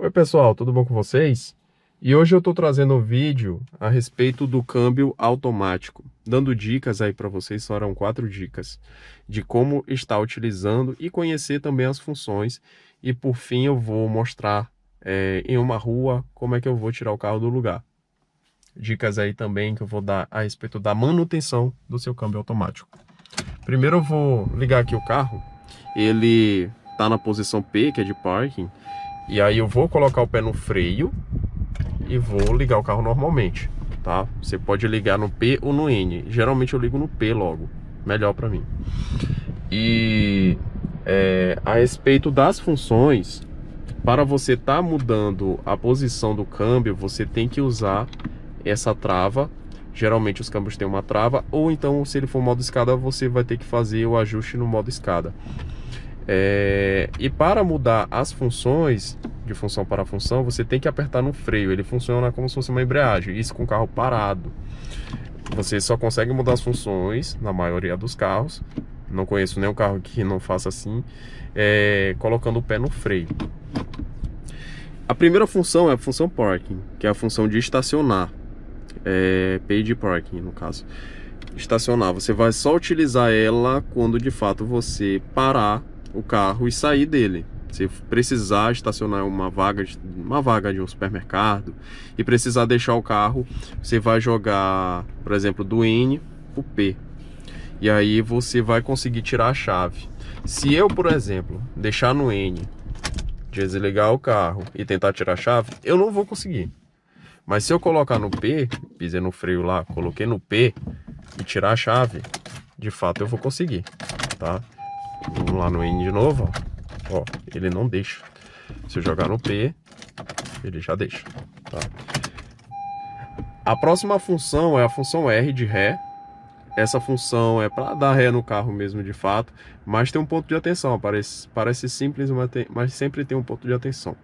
Oi pessoal, tudo bom com vocês? E hoje eu estou trazendo um vídeo a respeito do câmbio automático, dando dicas aí para vocês, serão 4 dicas de como estar utilizando e conhecer também as funções. E por fim eu vou mostrar em uma rua como é que eu vou tirar o carro do lugar. Dicas aí também que eu vou dar a respeito da manutenção do seu câmbio automático. Primeiro eu vou ligar aqui o carro, ele está na posição P, que é de parking. E aí eu vou colocar o pé no freio e vou ligar o carro normalmente, tá? Você pode ligar no P ou no N. Geralmente eu ligo no P logo, melhor para mim. E a respeito das funções, para você estar mudando a posição do câmbio, você tem que usar essa trava. Geralmente os câmbios têm uma trava, ou então se ele for modo escada, você vai ter que fazer o ajuste no modo escada. E para mudar as funções, de função para função, você tem que apertar no freio. Ele funciona como se fosse uma embreagem, isso com o carro parado. Você só consegue mudar as funções na maioria dos carros. Não conheço nenhum carro que não faça assim, colocando o pé no freio. A primeira função é a função parking, que é a função de estacionar, paid parking no caso. Estacionar, você vai só utilizar ela quando de fato você parar o carro e sair dele. Se precisar estacionar uma vaga de um supermercado e precisar deixar o carro, você vai jogar, por exemplo, do N para o P. E aí você vai conseguir tirar a chave. Se eu, por exemplo, deixar no N, desligar o carro e tentar tirar a chave, eu não vou conseguir. Mas se eu colocar no P, pisei no freio lá, coloquei no P e tirar a chave, de fato eu vou conseguir, tá? Vamos lá no N de novo, ó, ele não deixa. Se eu jogar no P, ele já deixa, tá? A próxima função é a função R de ré. Essa função é para dar ré no carro mesmo de fato, mas tem um ponto de atenção. Parece simples, mas sempre tem um ponto de atenção.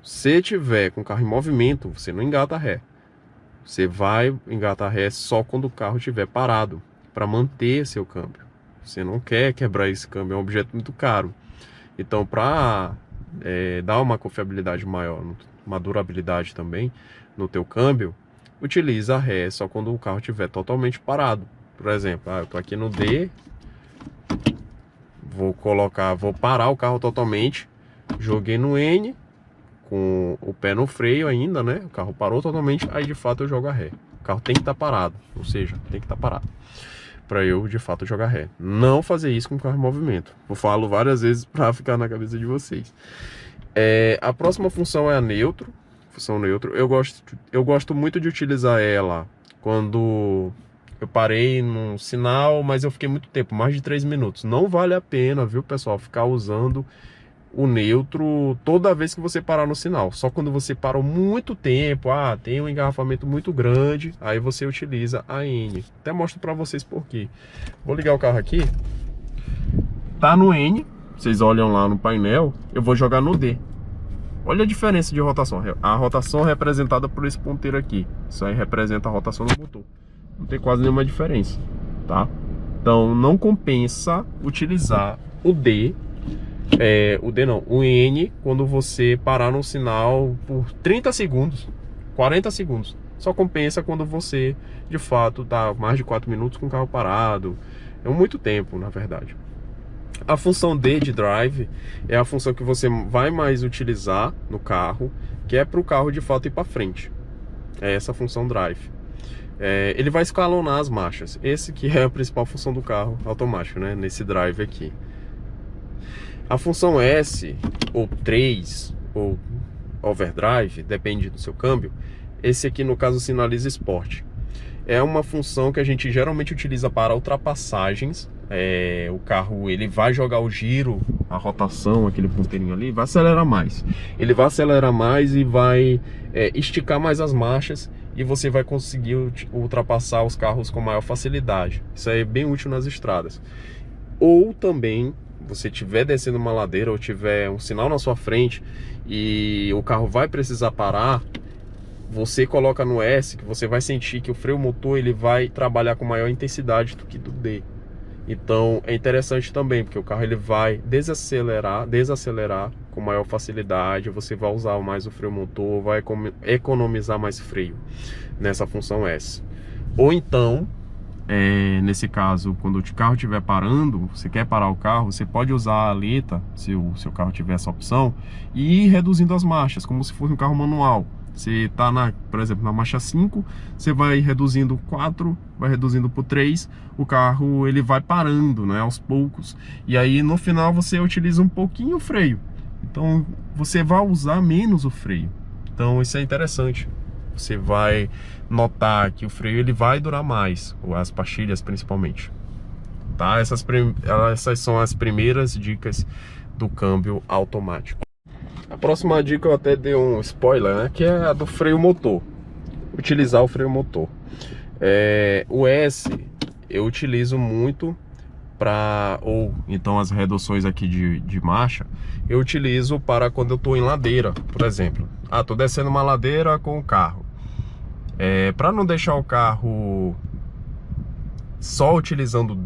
Se tiver com o carro em movimento, você não engata ré. Você vai engatar ré só quando o carro estiver parado, para manter seu câmbio. Você não quer quebrar esse câmbio, é um objeto muito caro. Então, para dar uma confiabilidade maior, uma durabilidade também no teu câmbio, utiliza ré só quando o carro estiver totalmente parado. Por exemplo, eu tô aqui no D, vou parar o carro totalmente, joguei no N, com o pé no freio ainda, né? O carro parou totalmente, aí de fato eu jogo a ré. O carro tem que estar parado, ou seja, tem que estar parado para eu de fato jogar ré. Não fazer isso com o carro em movimento. Eu falo várias vezes para ficar na cabeça de vocês. A próxima função é a neutro. Função neutro. Eu gosto muito de utilizar ela quando eu parei num sinal, mas eu fiquei muito tempo, mais de 3 minutos. Não vale a pena, viu, pessoal, ficar usando o neutro toda vez que você parar no sinal. Só quando você parou muito tempo, tem um engarrafamento muito grande, aí você utiliza a N. Até mostro para vocês por quê. Vou ligar o carro aqui. Tá no N, vocês olham lá no painel, eu vou jogar no D. Olha a diferença de rotação. A rotação é representada por esse ponteiro aqui. Isso aí representa a rotação do motor. Não tem quase nenhuma diferença, tá? Então não compensa utilizar o D, o N, quando você parar no sinal por 30 segundos, 40 segundos. Só compensa quando você, de fato, tá mais de 4 minutos com o carro parado. É muito tempo, na verdade. A função D de drive é a função que você vai mais utilizar no carro, que é para o carro, de fato, ir para frente. É essa função drive. Ele vai escalonar as marchas. Esse que é a principal função do carro automático, né? Nesse drive aqui. A função S, ou 3, ou overdrive, depende do seu câmbio. Esse aqui, no caso, sinaliza Sport. É uma função que a gente geralmente utiliza para ultrapassagens. O carro, ele vai jogar o giro, a rotação, aquele ponteirinho ali, vai acelerar mais. Ele vai acelerar mais e vai esticar mais as marchas, e você vai conseguir ultrapassar os carros com maior facilidade. Isso aí é bem útil nas estradas. Ou também, você estiver descendo uma ladeira ou tiver um sinal na sua frente e o carro vai precisar parar, você coloca no S, que você vai sentir que o freio motor ele vai trabalhar com maior intensidade do que do D. Então é interessante também, porque o carro ele vai desacelerar com maior facilidade, você vai usar mais o freio motor, vai economizar mais freio nessa função S. Ou então, nesse caso, quando o carro estiver parando, você quer parar o carro, você pode usar a aleta, se o seu carro tiver essa opção, e ir reduzindo as marchas, como se fosse um carro manual. Você está, por exemplo, na marcha 5, você vai reduzindo 4, vai reduzindo por 3, o carro ele vai parando, né, aos poucos. E aí no final você utiliza um pouquinho o freio. Então você vai usar menos o freio. Então isso é interessante. Você vai notar que o freio ele vai durar mais, ou as pastilhas principalmente. Tá? Essas são as primeiras dicas do câmbio automático. A próxima dica eu até dei um spoiler, né? Que é a do freio motor. Utilizar o freio motor. O S eu utilizo muito ou então as reduções aqui de marcha, eu utilizo para quando eu estou em ladeira, por exemplo. Estou descendo uma ladeira com o carro. Para não deixar o carro só utilizando o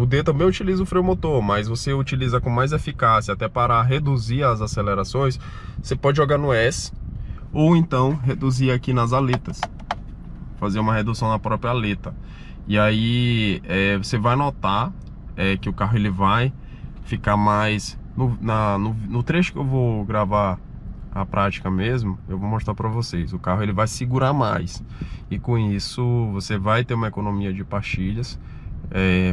D também utiliza o freio motor, mas você utiliza com mais eficácia, até para reduzir as acelerações, você pode jogar no S, ou então reduzir aqui nas aletas, fazer uma redução na própria aleta. E aí você vai notar que o carro ele vai ficar mais no trecho que eu vou gravar a prática mesmo, eu vou mostrar para vocês. O carro ele vai segurar mais, e com isso você vai ter uma economia de pastilhas.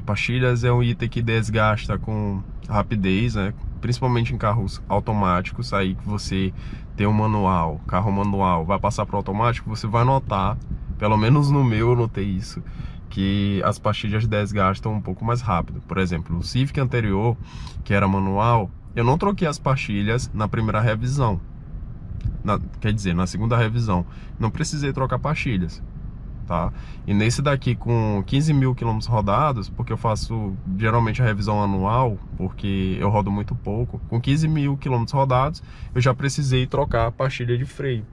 Pastilhas é um item que desgasta com rapidez, né? Principalmente em carros automáticos. Aí que você tem um carro manual, vai passar para o automático, você vai notar, pelo menos no meu eu notei isso, que as pastilhas desgastam um pouco mais rápido. Por exemplo, o Civic anterior, que era manual, eu não troquei as pastilhas na primeira revisão, quer dizer, na segunda revisão não precisei trocar pastilhas, tá? E nesse daqui, com 15 mil quilômetros rodados, porque eu faço geralmente a revisão anual, porque eu rodo muito pouco, com 15 mil quilômetros rodados eu já precisei trocar a pastilha de freio.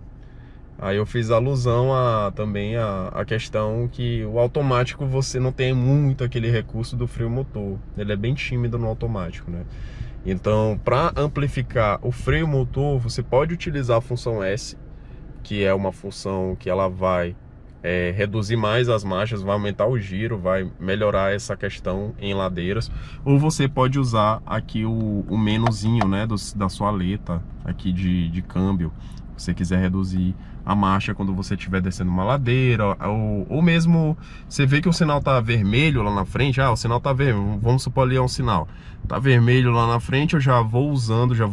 Aí eu fiz alusão também a questão que o automático você não tem muito aquele recurso do freio motor, ele é bem tímido no automático, né? Então, para amplificar o freio motor, você pode utilizar a função S, que é uma função que ela vai reduzir mais as marchas, vai aumentar o giro, vai melhorar essa questão em ladeiras. Ou você pode usar aqui o menuzinho, né, da sua aleta aqui de câmbio, se você quiser reduzir a marcha quando você estiver descendo uma ladeira, ou mesmo você vê que o sinal tá vermelho lá na frente. O sinal tá vermelho, vamos supor ali é um sinal, tá vermelho lá na frente, eu já vou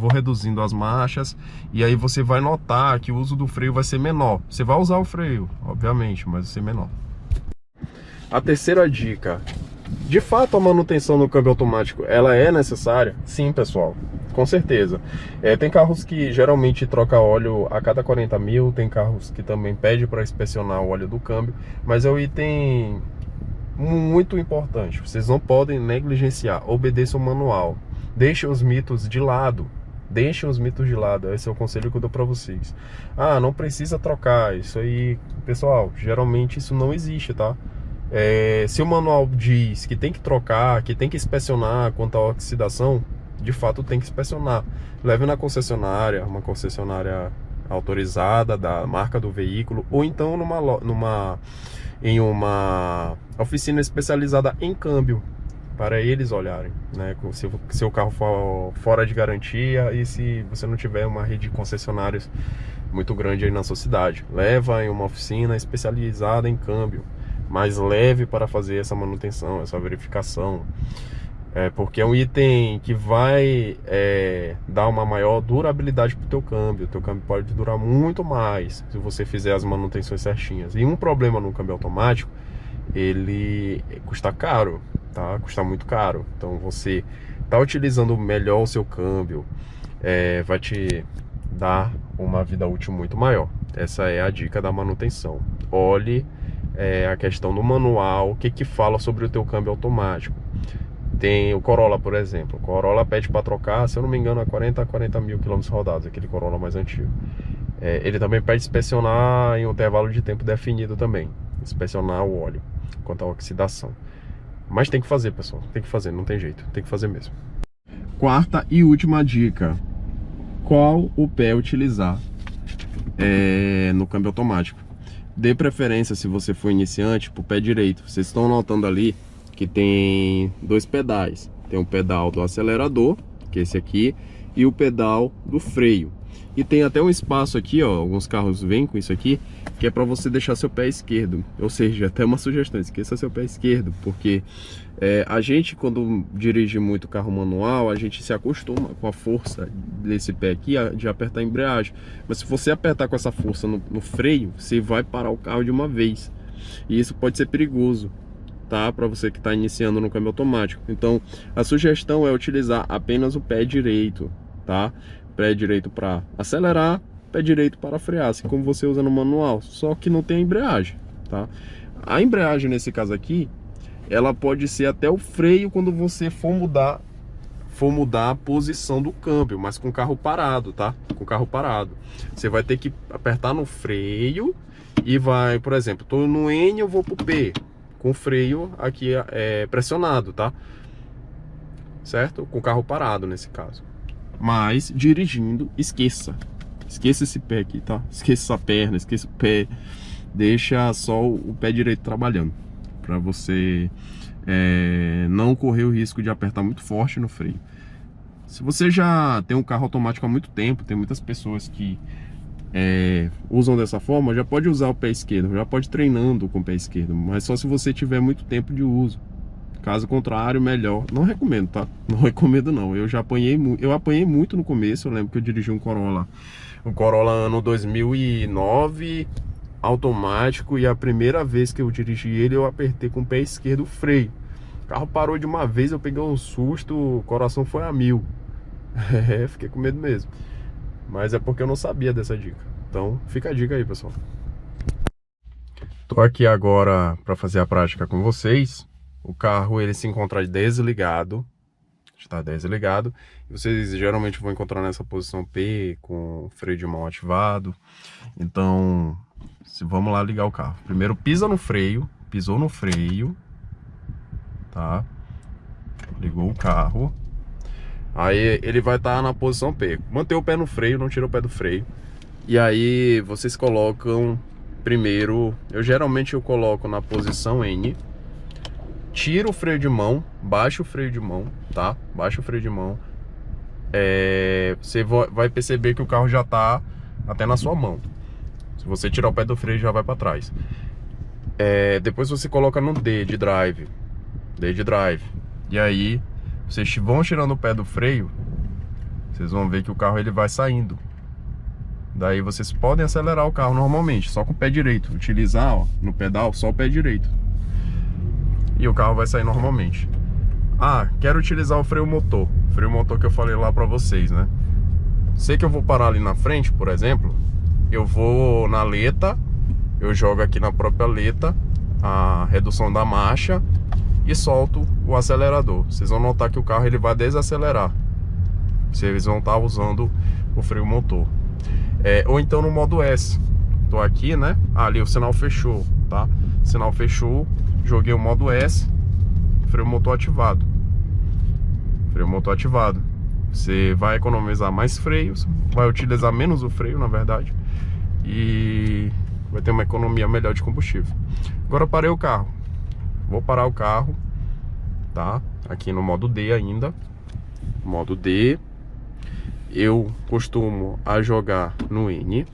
reduzindo as marchas, e aí você vai notar que o uso do freio vai ser menor. Você vai usar o freio, obviamente, mas vai ser menor. A terceira dica: de fato a manutenção no câmbio automático, ela é necessária? Sim, pessoal, com certeza. Tem carros que geralmente troca óleo a cada 40 mil, tem carros que também pede para inspecionar o óleo do câmbio, mas é um item muito importante, vocês não podem negligenciar. Obedeçam o manual, deixem os mitos de lado. Esse é o conselho que eu dou para vocês. Não precisa trocar, isso aí, pessoal, geralmente isso não existe, tá? Se o manual diz que tem que trocar, que tem que inspecionar quanto à oxidação, de fato tem que inspecionar. Leve na concessionária, uma concessionária autorizada da marca do veículo, ou então em uma oficina especializada em câmbio, para eles olharem, né? Se o carro for fora de garantia, e se você não tiver uma rede de concessionários muito grande aí na sua cidade, leva em uma oficina especializada em câmbio, mais leve, para fazer essa manutenção, essa verificação, porque é um item que vai dar uma maior durabilidade para o teu câmbio. O teu câmbio pode durar muito mais se você fizer as manutenções certinhas. E um problema no câmbio automático, ele custa caro, tá? Custa muito caro. Então você tá utilizando melhor o seu câmbio, vai te dar uma vida útil muito maior. Essa é a dica da manutenção. Olhe a questão do manual, o que fala sobre o teu câmbio automático. Tem o Corolla, por exemplo. O Corolla pede para trocar, se eu não me engano, a 40 mil quilômetros rodados, aquele Corolla mais antigo. Ele também pede inspecionar em um intervalo de tempo definido também, inspecionar o óleo quanto à oxidação. Mas tem que fazer, pessoal, tem que fazer, não tem jeito, tem que fazer mesmo. Quarta e última dica: qual o pé utilizar no câmbio automático. Dê preferência, se você for iniciante, para o pé direito. Vocês estão notando ali que tem dois pedais. Tem o pedal do acelerador, que é esse aqui, e o pedal do freio. E tem até um espaço aqui, ó, alguns carros vêm com isso aqui, que é para você deixar seu pé esquerdo. Ou seja, até uma sugestão, esqueça seu pé esquerdo, porque a gente, quando dirige muito carro manual, a gente se acostuma com a força desse pé aqui de apertar a embreagem. Mas se você apertar com essa força no freio, você vai parar o carro de uma vez. E isso pode ser perigoso, tá? Para você que está iniciando no câmbio automático. Então, a sugestão é utilizar apenas o pé direito, tá? Pé direito para acelerar, pé direito para frear, assim como você usa no manual, só que não tem a embreagem, tá? A embreagem nesse caso aqui, ela pode ser até o freio quando você for mudar a posição do câmbio, mas com o carro parado, tá? Com o carro parado. Você vai ter que apertar no freio e vai, por exemplo, tô no N, eu vou pro P, com o freio aqui pressionado, tá? Certo? Com o carro parado nesse caso. Mas dirigindo, esqueça esse pé aqui, tá? Esqueça essa perna, esqueça o pé, deixa só o pé direito trabalhando, para você não correr o risco de apertar muito forte no freio. Se você já tem um carro automático há muito tempo, tem muitas pessoas que usam dessa forma, já pode usar o pé esquerdo, já pode ir treinando com o pé esquerdo, mas só se você tiver muito tempo de uso. Caso contrário, melhor. Não recomendo, tá? Não recomendo não. Eu apanhei muito no começo. Eu lembro que eu dirigi um Corolla ano 2009, automático, e a primeira vez que eu dirigi ele, eu apertei com o pé esquerdo o freio. O carro parou de uma vez, eu peguei um susto, o coração foi a 1000. Fiquei com medo mesmo. Mas é porque eu não sabia dessa dica. Então, fica a dica aí, pessoal. Tô aqui agora para fazer a prática com vocês. O carro, ele se encontra desligado, está desligado, e vocês geralmente vão encontrar nessa posição P, com o freio de mão ativado. Então, vamos lá ligar o carro. Primeiro pisa no freio, pisou no freio, tá? Ligou o carro. Aí ele vai estar na posição P. Mantém o pé no freio, não tira o pé do freio. E aí vocês colocam primeiro, eu coloco na posição N. Tira o freio de mão, baixa o freio de mão, tá? Baixa o freio de mão. Você vai perceber que o carro já tá até na sua mão. Se você tirar o pé do freio, já vai para trás. Depois você coloca no D de drive. E aí, vocês vão tirando o pé do freio, vocês vão ver que o carro ele vai saindo. Daí vocês podem acelerar o carro normalmente, só com o pé direito. Utilizar, ó, no pedal, só o pé direito. E o carro vai sair normalmente. Ah, quero utilizar o freio motor. Freio motor que eu falei lá pra vocês, né? Sei que eu vou parar ali na frente, por exemplo. Eu vou na leta, eu jogo aqui na própria leta a redução da marcha e solto o acelerador. Vocês vão notar que o carro ele vai desacelerar. Vocês vão estar usando o freio motor. Ou então no modo S. Tô aqui, né? Ali o sinal fechou, tá? Sinal fechou. Joguei o modo S, freio motor ativado. Freio motor ativado. Você vai economizar mais freios, vai utilizar menos o freio, na verdade, e vai ter uma economia melhor de combustível. Agora parei o carro. Vou parar o carro, tá? Aqui no modo D ainda. Modo D. Eu costumo a jogar no N,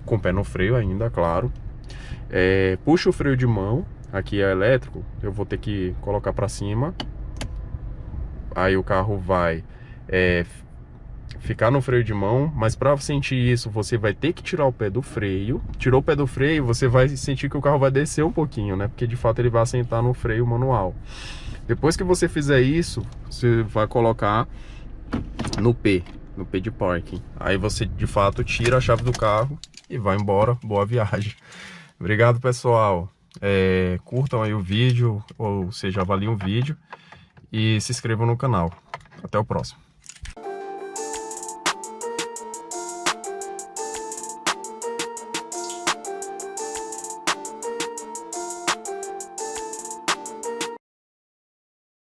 com o pé no freio ainda, claro. Puxo o freio de mão. Aqui é elétrico, eu vou ter que colocar para cima. Aí o carro vai ficar no freio de mão, mas para sentir isso, você vai ter que tirar o pé do freio. Tirou o pé do freio, você vai sentir que o carro vai descer um pouquinho, né? Porque de fato ele vai assentar no freio manual. Depois que você fizer isso, você vai colocar no P de parking. Aí você de fato tira a chave do carro e vai embora. Boa viagem. Obrigado, pessoal. Curtam aí o vídeo, ou seja, avaliem o vídeo e se inscrevam no canal. Até o próximo.